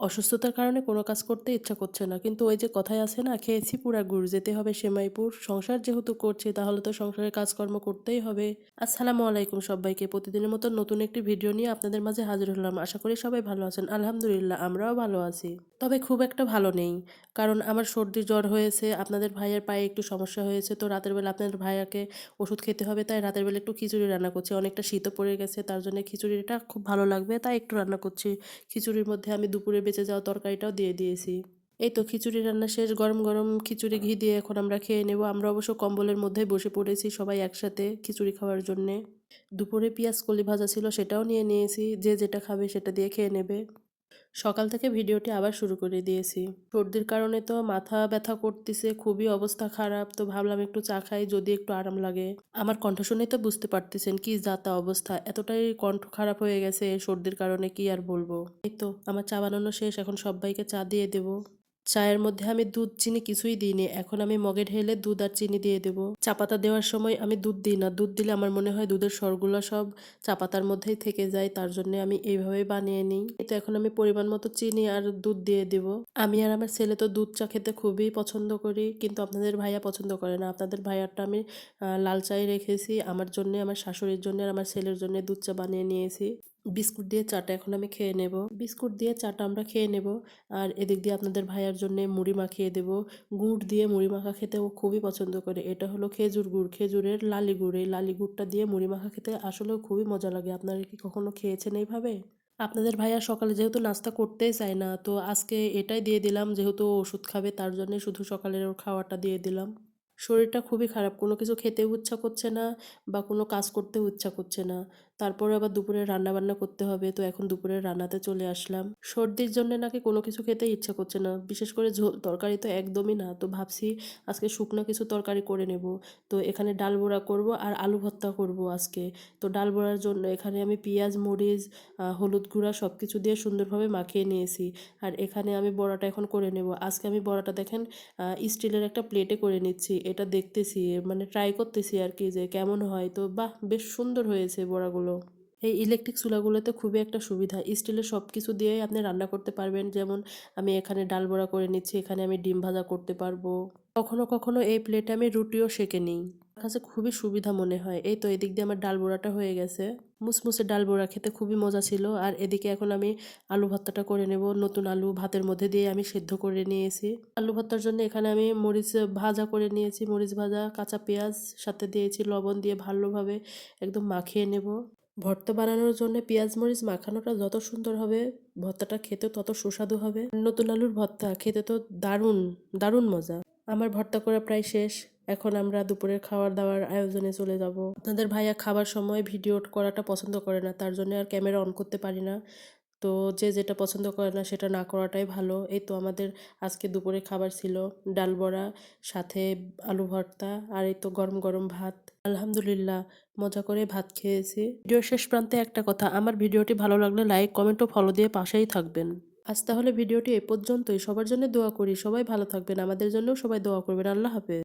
অসুস্থতার কারণে কোনো কাজ করতে ইচ্ছা করছে না। কিন্তু ওই যে কথায় আছে না, খেয়েছি পুরা গুড়, যেতে হবে সেমাইপুর। সংসার যেহেতু করছি তাহলে তো সংসারের কাজকর্ম করতেই হবে। আসসালামু আলাইকুম সব্বাইকে। প্রতিদিনের মতো নতুন একটি ভিডিও নিয়ে আপনাদের মাঝে হাজির হলাম। আশা করি সবাই ভালো আছেন। আলহামদুলিল্লাহ আমরাও ভালো আছি। তবে খুব একটা ভালো নেই। কারণ আমার সর্দি জ্বর হয়েছে, আপনাদের ভাইয়ের পায়ে একটু সমস্যা হয়েছে। তো রাতের বেলা আপনাদের ভাইয়াকে ওষুধ খেতে হবে, তাই রাতের বেলা একটু খিচুড়ি রান্না করছি। অনেকটা শীতও পড়ে গেছে, তার জন্য খিচুড়িটা খুব ভালো লাগবে তাই একটু রান্না করছি। খিচুড়ির মধ্যে আমি দুপুরে বেঁচে যাওয়া তরকারিটাও দিয়ে দিয়েছি। এই তো খিচুড়ি রান্না শেষ। গরম গরম খিচুড়ি ঘি দিয়ে এখন আমরা খেয়ে নেব। আমরা অবশ্য কম্বলের মধ্যেই বসে পড়েছি সবাই একসাথে খিচুড়ি খাওয়ার জন্যে। দুপুরে পেঁয়াজ কলি ভাজা ছিল, সেটাও নিয়ে নিয়েছি। যে যেটা খাবে সেটা দিয়ে খেয়ে নেবে। সকাল থেকে ভিডিওটি আবার শুরু করে দিয়েছি। সর্দির কারণে তো মাথা ব্যথা করতেছে, খুবই অবস্থা খারাপ। তো ভাবলাম একটু চা খাই, যদি একটু আরাম লাগে। আমার কণ্ঠ শুনেই তো বুঝতে পারতেছেন কি যাতা অবস্থা, এতটাই কণ্ঠ খারাপ হয়ে গেছে সর্দির কারণে, কি আর বলবো। এই তো আমার চা বানানো শেষ, এখন সবাইকে চা দিয়ে দেব। চায়ের মধ্যে আমি দুধ চিনি কিছুই দিইনি, এখন আমি মগে ঢেলে দুধ আর চিনি দিয়ে দেব। চা পাতা দেওয়ার সময় আমি দুধ দিই না, দুধ দিলে আমার মনে হয় দুধের স্বরগুলো সব চা পাতার মধ্যেই থেকে যায়, তার জন্য আমি এইভাবেই বানিয়ে নিই। তো এখন আমি পরিমাণ মতো চিনি আর দুধ দিয়ে দেব। আমি আর আমার ছেলে তো দুধ চা খেতে খুবই পছন্দ করি, কিন্তু আপনাদের ভাইয়া পছন্দ করে না। আপনাদের ভাইয়ারটা আমি লাল চাই রেখেছি, আমার জন্য, আমার শাশুড়ির জন্য আর আমার ছেলের জন্য দুধ চা বানিয়ে নিয়েছি। বিস্কুট দিয়ে চাটা এখন আমি খেয়ে নেব। বিস্কুট দিয়ে চাটা আমরা খেয়ে নেব। আর এদিক দিয়ে আপনাদের ভাইয়ার জন্য মুড়ি মাখিয়ে দেব। গুড় দিয়ে মুড়ি মাখা খেতে ও খুবই পছন্দ করে। এটা হলো খেজুর গুড়, খেজুরের লালি গুড়। এই লালি গুড়টা দিয়ে মুড়ি মাখা খেতে আসলেও খুবই মজা লাগে। আপনারা কি কখনো খেয়েছেন এইভাবে? আপনাদের ভাইয়া সকালে যেহেতু নাস্তা করতেই চায় না, তো আজকে এটাই দিয়ে দিলাম। যেহেতু ও ওষুধ খাবে তার জন্য শুধু সকালের ওর খাওয়াটা দিয়ে দিলাম। শরীরটা খুবই খারাপ, কোনো কিছু খেতেও ইচ্ছা করছে না বা কোনো কাজ করতেও ইচ্ছা করছে না। তারপরে আবার দুপুরে রান্না বান্না করতে হবে, তো এখন দুপুরে রান্নাতে চলে আসলাম। সর্দির জন্য নাকি কোনো কিছু খেতে ইচ্ছা করছে না, বিশেষ করে ঝোল তরকারি তো একদমই না। তো ভাবছি আজকে শুকনো কিছু তরকারি করে নেব। তো এখানে ডাল বড়া করব আর আলু ভর্তা করব আজকে। তো ডাল বড়ার জন্য এখানে আমি পেঁয়াজ, মরিচ, হলুদ গুঁড়া সব কিছু দিয়ে সুন্দরভাবে মাখিয়ে নিয়েছি। আর এখানে আমি বড়াটা এখন করে নেব। আজকে আমি বড়াটা দেখেন স্টিলের একটা প্লেটে করে নিচ্ছি। এটা দেখতেছি, মানে ট্রাই করতেছি আর কি, যে কেমন হয়। তো বাহ, বেশ সুন্দর হয়েছে বড়াগুলো। এই ইলেকট্রিক চুলাগুলোতে খুবই একটা সুবিধা, স্টিলের সব কিছু দিয়েই আপনি রান্না করতে পারবেন। যেমন আমি এখানে ডাল বড়া করে নিচ্ছি, এখানে আমি ডিম ভাজা করতে পারবো। কখনো কখনো এই প্লেটে আমি রুটিও সেঁকে নিই। আমার কাছে খুবই সুবিধা মনে হয়। এই তো এদিক দিয়ে আমার ডাল বড়াটা হয়ে গেছে। মুসমুসে ডাল বড়া খেতে খুবই মজা ছিল। আর এদিকে এখন আমি আলু ভর্তাটা করে নেব। নতুন আলু ভাতের মধ্যে দিয়ে আমি সেদ্ধ করে নিয়েছি। আলু ভর্তার জন্য এখানে আমি মরিচ ভাজা করে নিয়েছি, মরিচ ভাজা, কাঁচা পেঁয়াজ সাথে দিয়েছি, লবণ দিয়ে ভালোভাবে একদম মাখিয়ে নেব। ভর্তা বানানোর জন্য পেঁয়াজ মরিচ মাখানোটা যত সুন্দর হবে, ভর্তাটা খেতে তত সুস্বাদু হবে। নতুন আলুর ভর্তা খেতে তো দারুণ, দারুণ মজা। আমার ভর্তা করা প্রায় শেষ। এখন আমরা দুপুরের খাওয়ার দাওয়ার আয়োজনে চলে যাব। আপনাদের ভাইয়া খাবার সময় ভিডিও করাটা পছন্দ করে না, তার জন্য আর ক্যামেরা অন করতে পারি না। তো যে যেটা পছন্দ করে না সেটা না করাটাই ভালো। এই তো আমাদের আজকে দুপুরে খাবার ছিল ডাল বড়া, সাথে আলু ভর্তা, আর এই তো গরম গরম ভাত। আলহামদুলিল্লাহ, মজা করে ভাত খেয়েছি। ভিডিওর শেষ প্রান্তে একটা কথা, আমার ভিডিওটি ভালো লাগলে লাইক, কমেন্ট ও ফলো দিয়ে পাশেই থাকবেন। আজ তাহলে ভিডিওটি এ পর্যন্তই। সবার জন্য দোয়া করি, সবাই ভালো থাকবেন, আমাদের জন্যও সবাই দোয়া করবেন। আল্লাহ হাফেজ।